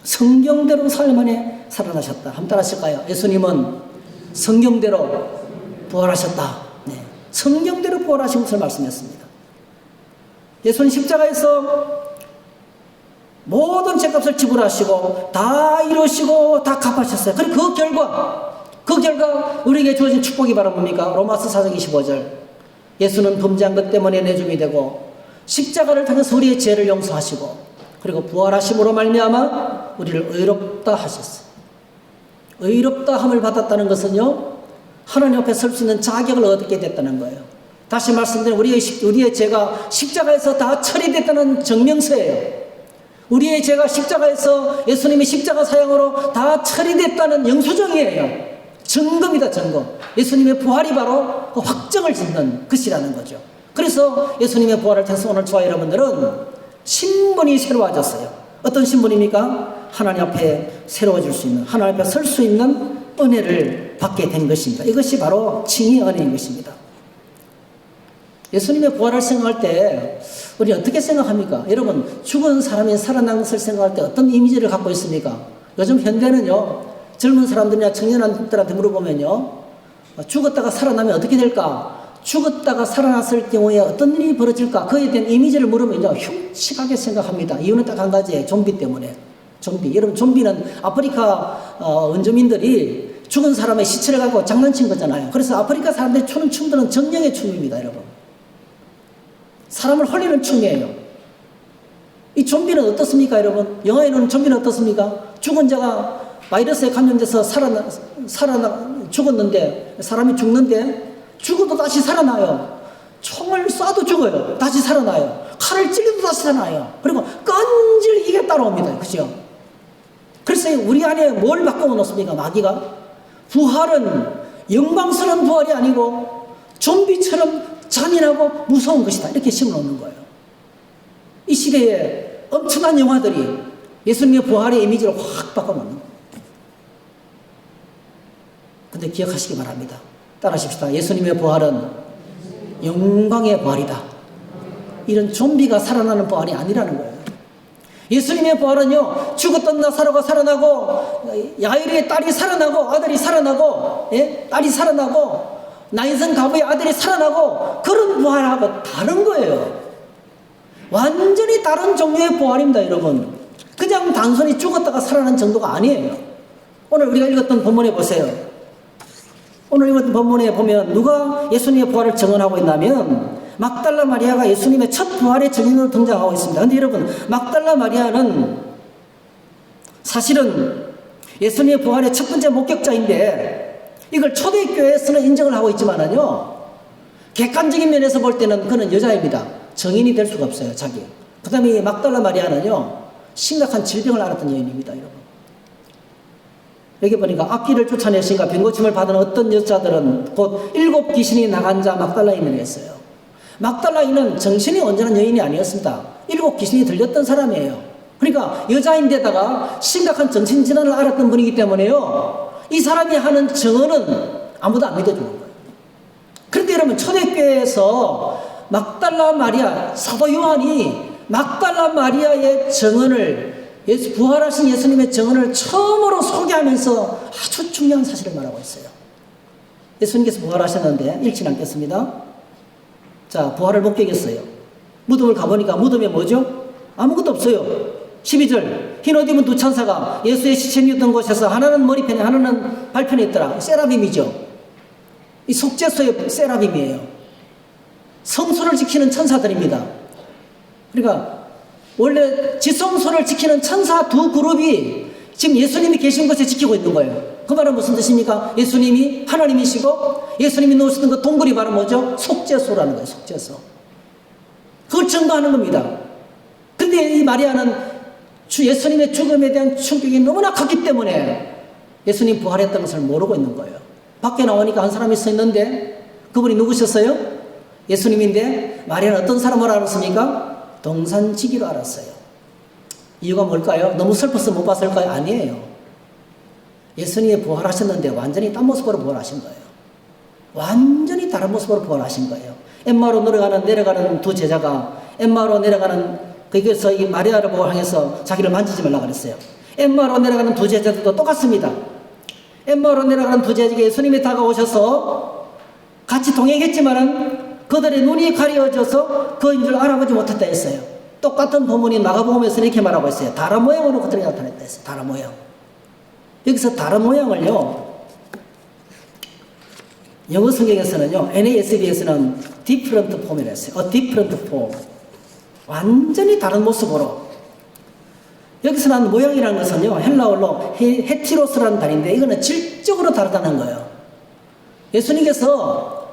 A: 성경대로 사흘 만에 살아나셨다. 한번 따라 하실까요? 예수님은 성경대로 부활하셨다. 네. 성경대로 부활하신 것을 말씀했습니다. 예수님 십자가에서 모든 죄값을 지불하시고 다 이루시고 다 갚으셨어요. 그리고 그 결과 우리에게 주어진 축복이 바로 뭡니까? 로마서 4장 25절. 예수는 범죄한 것 때문에 내줌이 되고 십자가를 통해서 우리의 죄를 용서하시고 그리고 부활하심으로 말미암아 우리를 의롭다 하셨어요. 의롭다 함을 받았다는 것은요, 하나님 앞에 설 수 있는 자격을 얻게 됐다는 거예요. 다시 말씀드리면 우리의 죄가 십자가에서 다 처리됐다는 증명서예요. 우리의 죄가 십자가에서 예수님의 십자가 사형으로 다 처리됐다는 영수증이에요. 증거입니다, 증거. 예수님의 부활이 바로 그 확정을 짓는 것이라는 거죠. 그래서 예수님의 부활을 통해서 오늘 저와 여러분들은 신분이 새로워졌어요. 어떤 신분입니까? 하나님 앞에 새로워질 수 있는, 하나님 앞에 설 수 있는 은혜를 받게 된 것입니다. 이것이 바로 칭의 은혜인 것입니다. 예수님의 부활을 생각할 때 우리 어떻게 생각합니까? 여러분, 죽은 사람이 살아난 것을 생각할 때 어떤 이미지를 갖고 있습니까? 요즘 현대는요, 젊은 사람들이나 청년들한테 물어보면요, 죽었다가 살아나면 어떻게 될까? 죽었다가 살아났을 경우에 어떤 일이 벌어질까? 그에 대한 이미지를 물으면요, 흉측하게 생각합니다. 이유는 딱 한 가지예요. 좀비 때문에. 좀비. 여러분, 좀비는 아프리카 원주민들이 죽은 사람의 시체를 갖고 장난친 거잖아요. 그래서 아프리카 사람들이 추는 춤들은 정령의 춤입니다, 여러분. 사람을 홀리는 춤이에요. 이 좀비는 어떻습니까, 여러분? 영화에 나오는 좀비는 어떻습니까? 죽은 자가 바이러스에 감염돼서 죽었는데, 사람이 죽는데, 죽어도 다시 살아나요. 총을 쏴도 죽어요. 다시 살아나요. 칼을 찔러도 다시 살아나요. 그리고 끈질기게 따라옵니다. 그죠? 그래서 우리 안에 뭘 바꿔 놓습니까, 마귀가? 부활은 영광스러운 부활이 아니고 좀비처럼 잔인하고 무서운 것이다. 이렇게 심어놓는 거예요. 이 시대에 엄청난 영화들이 예수님의 부활의 이미지를 확 바꿔놓는 거예요. 근데 기억하시기 바랍니다. 따라하십시다. 예수님의 부활은 영광의 부활이다. 이런 좀비가 살아나는 부활이 아니라는 거예요. 예수님의 부활은요, 죽었던 나사로가 살아나고, 야이르의 딸이 살아나고, 아들이 살아나고, 딸이 살아나고, 나인성 가부의 아들이 살아나고, 그런 부활하고 다른 거예요. 완전히 다른 종류의 부활입니다, 여러분. 그냥 단순히 죽었다가 살아난 정도가 아니에요. 오늘 우리가 읽었던 본문에 보세요. 오늘 읽었던 본문에 보면 누가 예수님의 부활을 증언하고 있냐면 막달라 마리아가 예수님의 첫 부활의 증인으로 등장하고 있습니다. 그런데 여러분, 막달라 마리아는 사실은 예수님의 부활의 첫 번째 목격자인데 이걸 초대교회에서는 인정을 하고 있지만은요, 객관적인 면에서 볼 때는 그는 여자입니다. 증인이 될 수가 없어요, 자기. 그 다음에 막달라 마리아는요, 심각한 질병을 앓았던 여인입니다, 여러분. 여기 보니까 악기를 쫓아내신가 병고침을 받은 어떤 여자들은 곧 7 귀신이 나간 자 막달라인을 했어요. 막달라인은 정신이 온전한 여인이 아니었습니다. 7 귀신이 들렸던 사람이에요. 그러니까 여자인데다가 심각한 정신질환을 앓았던 분이기 때문에요, 이 사람이 하는 증언은 아무도 안 믿어주는 거예요. 그런데 여러분, 초대교회에서 막달라 마리아, 사도 요한이 막달라 마리아의 증언을, 부활하신 예수님의 증언을 처음으로 소개하면서 아주 중요한 사실을 말하고 있어요. 예수님께서 부활하셨는데 잃지 않겠습니다. 자, 부활을 목격했어요. 무덤을 가보니까 무덤에 뭐죠? 아무것도 없어요. 12절, 흰 옷 입은 2 천사가 예수의 시체를 있던 곳에서 하나는 머리편에 하나는 발편에 있더라. 세라빔이죠. 이 속죄소의 세라빔이에요. 성소를 지키는 천사들입니다. 그러니까 원래 지성소를 지키는 천사 2 그룹이 지금 예수님이 계신 곳에 지키고 있는 거예요. 그 말은 무슨 뜻입니까? 예수님이 하나님이시고 예수님이 누우시던 그 동굴이 바로 뭐죠? 속죄소라는 거예요. 속죄소. 그걸 증거하는 겁니다. 근데 이 마리아는 예수님의 죽음에 대한 충격이 너무나 컸기 때문에 예수님 부활했던 것을 모르고 있는 거예요. 밖에 나오니까 한 사람이 서 있는데 그분이 누구셨어요? 예수님인데 마리아는 어떤 사람을 알았습니까? 동산지기로 알았어요. 이유가 뭘까요? 너무 슬퍼서 못 봤을까요? 아니에요. 예수님이 부활하셨는데 완전히 딴 모습으로 부활하신 거예요. 완전히 다른 모습으로 부활하신 거예요. 엠마오로 내려가는 두 제자가 엠마오로 내려가는 거기서 이 마리아를 보고 향해서 자기를 만지지 말라 그랬어요. 엠마오로 내려가는 두 제자들도 똑같습니다. 엠마오로 내려가는 두 제자에게 예수님이 다가오셔서 같이 동행했지만은 그들의 눈이 가려져서 그인 줄 알아보지 못했다 했어요. 똑같은 본문이 마가복음에서 이렇게 말하고 있어요. 다른 모양으로 그들이 나타냈다 했어요. 다른 모양. 여기서 다른 모양을요, 영어 성경에서는요, NASB에서는 different form이라고 했어요. A different form. 완전히 다른 모습으로. 여기서 난 모양이라는 것은요, 헬라어로 헤티로스라는 단어인데, 이거는 질적으로 다르다는 거예요. 예수님께서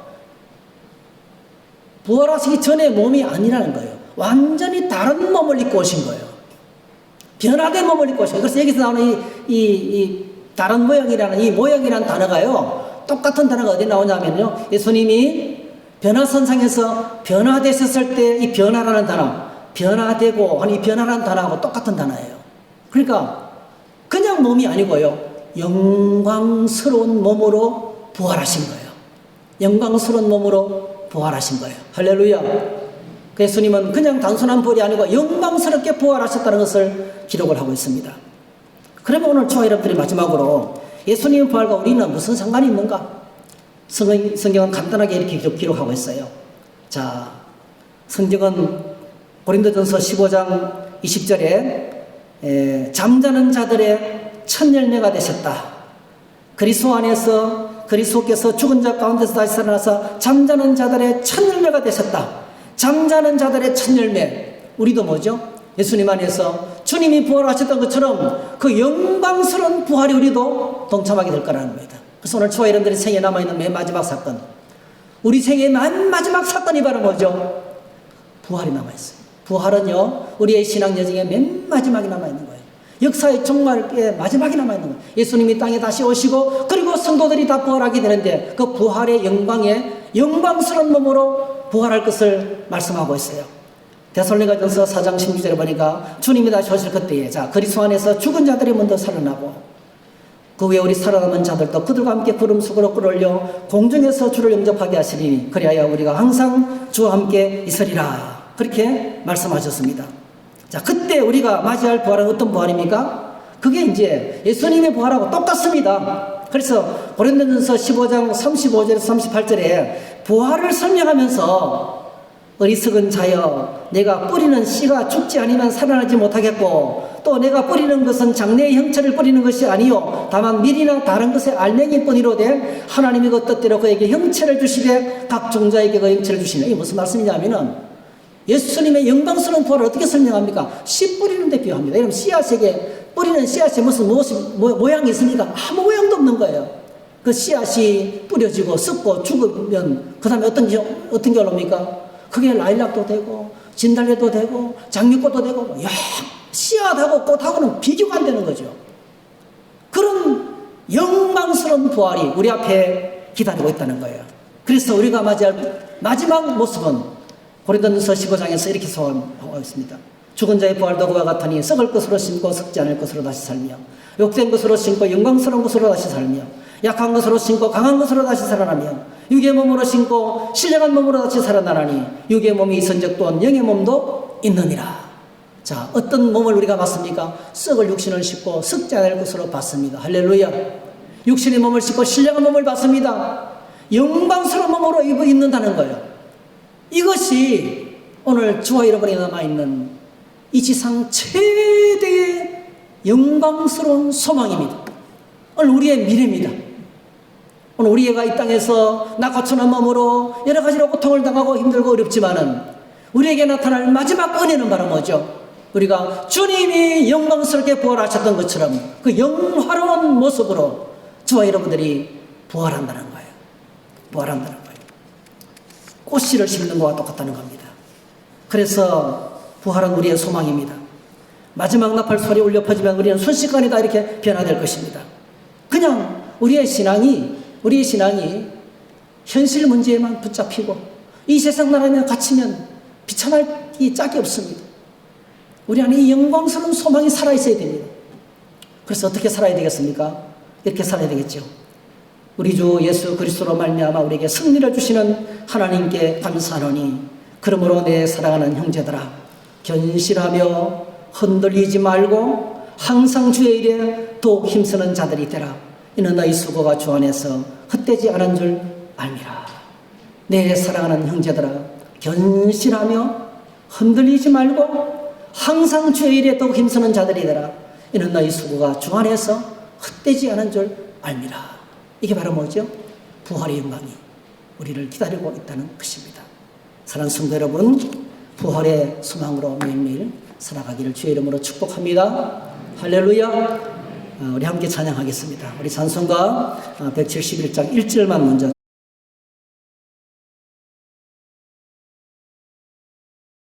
A: 부활하시기 전에 몸이 아니라는 거예요. 완전히 다른 몸을 입고 오신 거예요. 변화된 몸을 입고 오신 거예요. 그래서 여기서 나오는 이 다른 모양이라는 이 모양이라는 단어가요, 똑같은 단어가 어디 나오냐면요, 예수님이 변화선상에서 변화되셨을 때 이 변화라는 단어, 변화되고 하는 이 변화라는 단어하고 똑같은 단어예요. 그러니까 그냥 몸이 아니고요, 영광스러운 몸으로 부활하신 거예요. 영광스러운 몸으로 부활하신 거예요. 할렐루야. 그 예수님은 그냥 단순한 부활이 아니고 영광스럽게 부활하셨다는 것을 기록을 하고 있습니다. 그러면 오늘 저와 여러분들이 마지막으로 예수님 부활과 우리는 무슨 상관이 있는가? 성경은 간단하게 이렇게 기록하고 있어요. 자, 성경은 고린도전서 15장 20절에 잠자는 자들의 첫 열매가 되셨다. 그리스도 안에서 그리스도께서 죽은 자 가운데서 다시 살아나서 잠자는 자들의 첫 열매가 되셨다. 잠자는 자들의 첫 열매. 우리도 뭐죠? 예수님 안에서 주님이 부활하셨던 것처럼 그 영광스러운 부활이 우리도 동참하게 될 거라는 겁니다. 그래서 오늘 저와 여러분들의 생에 남아있는 맨 마지막 사건, 우리 생의 맨 마지막 사건이 바로 뭐죠? 부활이 남아있어요. 부활은요, 우리의 신앙 여정의 맨 마지막에 남아있는 거예요. 역사의 정말 마지막에 남아있는 거예요. 예수님이 땅에 다시 오시고 그리고 성도들이 다 부활하게 되는데 그 부활의 영광에 영광스러운 몸으로 부활할 것을 말씀하고 있어요. 데살로니가전서 4장 16절에 보니까 주님이 다시 오실 그때에, 자, 그리스도 안에서 죽은 자들이 먼저 살아나고 그 후에 우리 살아남은 자들도 그들과 함께 구름 속으로 끌어올려 공중에서 주를 영접하게 하시리니 그리하여 우리가 항상 주와 함께 있으리라. 그렇게 말씀하셨습니다. 자, 그때 우리가 맞이할 부활은 어떤 부활입니까? 그게 이제 예수님의 부활하고 똑같습니다. 그래서 고린도전서 15장 35절에서 38절에 부활을 설명하면서 어리석은 자여, 내가 뿌리는 씨가 죽지 아니면 살아나지 못하겠고 또 내가 뿌리는 것은 장래의 형체를 뿌리는 것이 아니요 다만 밀이나 다른 것의 알맹이일 뿐이로되 하나님이 그 뜻대로 그에게 형체를 주시되 각 종자에게 그 형체를 주시네. 이게 무슨 말씀이냐면은 예수님의 영광스러운 부활을 어떻게 설명합니까? 씨 뿌리는 데 비유합니다. 여러분, 씨앗에게 뿌리는 씨앗에 무슨 모양이 있습니까? 아무 모양도 없는 거예요. 그 씨앗이 뿌려지고 썩고 죽으면 그 다음에 어떤 게 올라옵니까? 그게 라일락도 되고 진달래도 되고 장미꽃도 되고, 야, 씨앗하고 꽃하고는 비교가 안 되는 거죠. 그런 영광스러운 부활이 우리 앞에 기다리고 있다는 거예요. 그래서 우리가 맞이할 마지막 모습은 고린도전서 15장에서 이렇게 소원하고 있습니다. 죽은 자의 부활도 그와 같으니 썩을 것으로 심고 썩지 않을 것으로 다시 살며 욕된 것으로 심고 영광스러운 것으로 다시 살며 약한 것으로 심고 강한 것으로 다시 살아나며 육의 몸으로 심고 신령한 몸으로 다시 살아나나니 육의 몸이 있은 적 또한 영의 몸도 있느니라. 자, 어떤 몸을 우리가 받습니까? 썩을 육신을 싣고 썩지 않을 것으로 받습니다. 할렐루야. 육신의 몸을 싣고 신령한 몸을 받습니다. 영광스러운 몸으로 입는다는 거예요. 이것이 오늘 저와 여러분이 남아있는 이 지상 최대의 영광스러운 소망입니다. 오늘 우리의 미래입니다. 오늘 우리가 이 땅에서 낙고천한 몸으로 여러 가지로 고통을 당하고 힘들고 어렵지만은 우리에게 나타날 마지막 은혜는 바로 뭐죠? 우리가 주님이 영광스럽게 부활하셨던 것처럼 그 영화로운 모습으로 저와 여러분들이 부활한다는 거예요. 부활한다는 거예요. 꽃씨를 심는 것과 똑같다는 겁니다. 그래서 부활은 우리의 소망입니다. 마지막 나팔 소리 울려 퍼지면 우리는 순식간에 다 이렇게 변화될 것입니다. 그냥 우리의 신앙이 현실 문제에만 붙잡히고 이 세상 나라에 갇히면 비참할 짝이 없습니다. 우리 안에 이 영광스러운 소망이 살아있어야 됩니다. 그래서 어떻게 살아야 되겠습니까? 이렇게 살아야 되겠죠. 우리 주 예수 그리스도로 말미암아 우리에게 승리를 주시는 하나님께 감사하노니 그러므로 내 사랑하는 형제들아 견실하며 흔들리지 말고 항상 주의 일에 더욱 힘쓰는 자들이 되라. 이는 너희 수고가 주 안에서 헛되지 않은 줄 알미라. 내 사랑하는 형제들아 견실하며 흔들리지 말고 항상 주의 일에 더욱 힘쓰는 자들이 되라. 이는 너희 수고가 주 안에서 헛되지 않은 줄 알미라. 이게 바로 뭐죠? 부활의 영광이 우리를 기다리고 있다는 것입니다. 사랑하는 성도 여러분, 부활의 소망으로 매일매일 살아가기를 주의 이름으로 축복합니다. 할렐루야. 우리 함께 찬양하겠습니다. 우리 찬송가 171장 1절만 먼저